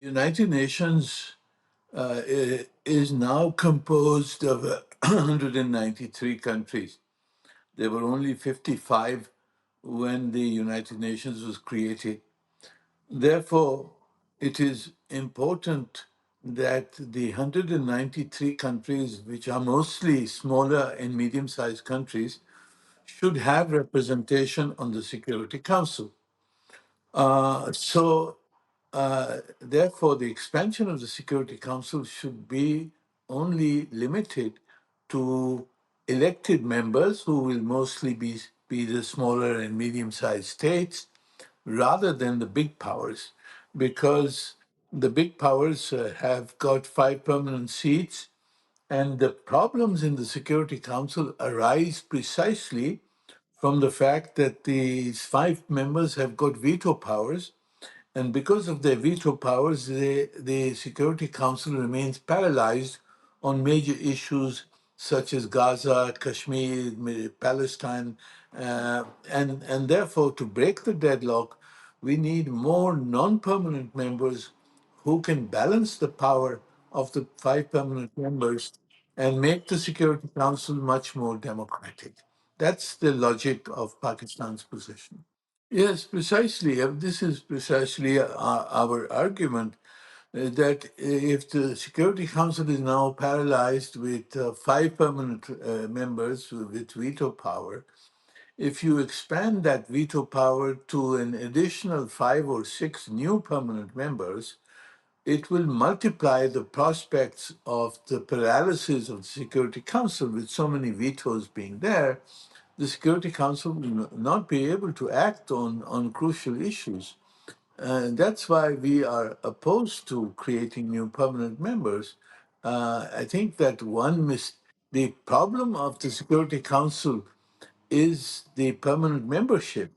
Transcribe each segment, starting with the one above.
United Nations is now composed of 193 countries. There were only 55 when the United Nations was created. Therefore, it is important that the 193 countries, which are mostly smaller and medium sized countries, should have representation on the Security Council. Therefore, the expansion of the Security Council should be only limited to elected members who will mostly be the smaller and medium sized states rather than the big powers, because the big powers have got 5 permanent seats, and the problems in the Security Council arise precisely from the fact that these 5 members have got veto powers, and because of their veto powers, the Security Council remains paralyzed on major issues such as Gaza, Kashmir, Palestine, and therefore, to break the deadlock, we need more non-permanent members who can balance the power of the 5 permanent members and make the Security Council much more democratic. That's the logic of Pakistan's position. Yes, precisely. This is precisely our argument that if the Security Council is now paralyzed with 5 permanent members with veto power, if you expand that veto power to an additional 5 or 6 new permanent members, it will multiply the prospects of the paralysis of the Security Council with so many vetoes being there. The Security Council will not be able to act on crucial issues. And that's why we are opposed to creating new permanent members. I think that the problem of the Security Council is the permanent membership,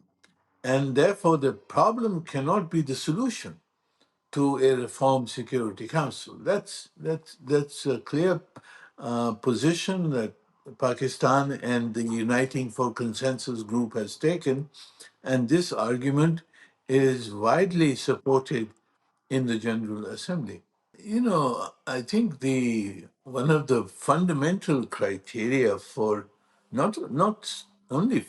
and therefore the problem cannot be the solution to a reformed Security Council. That's a clear position that Pakistan and the Uniting for Consensus group has taken, and this argument is widely supported in the General Assembly. I think the one of the fundamental criteria for not only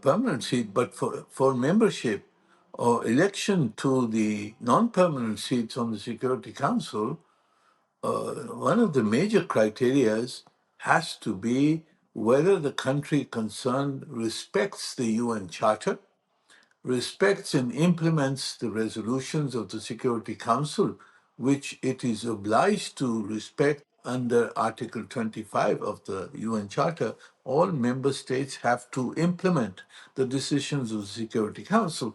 permanent seat, but for membership or election to the non-permanent seats on the Security Council, one of the major criterias has to be whether the country concerned respects the UN Charter, respects and implements the resolutions of the Security Council, which it is obliged to respect under Article 25 of the UN Charter. All member states have to implement the decisions of the Security Council.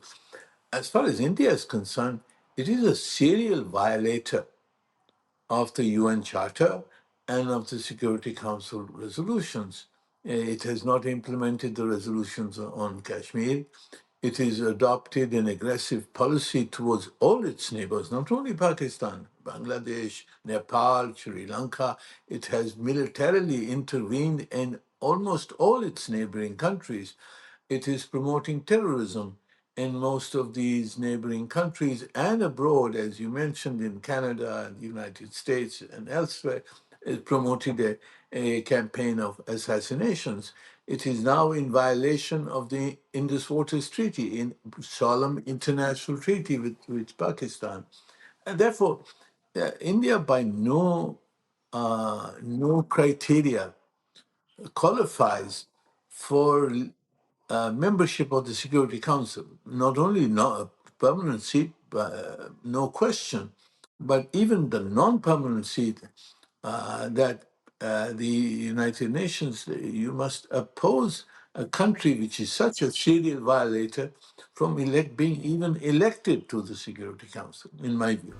As far as India is concerned, it is a serial violator of the UN Charter and of the Security Council resolutions. It has not implemented the resolutions on Kashmir. It has adopted an aggressive policy towards all its neighbors, not only Pakistan, Bangladesh, Nepal, Sri Lanka. It has militarily intervened in almost all its neighboring countries. It is promoting terrorism in most of these neighboring countries and abroad, as you mentioned, in Canada and the United States and elsewhere. It promoted a campaign of assassinations. It is now in violation of the Indus Waters Treaty, in solemn international treaty with Pakistan. And therefore, India by no criteria qualifies for membership of the Security Council. Not only not a permanent seat, no question, but even the non-permanent seat that the United Nations, you must oppose a country which is such a serial violator from being even elected to the Security Council, in my view.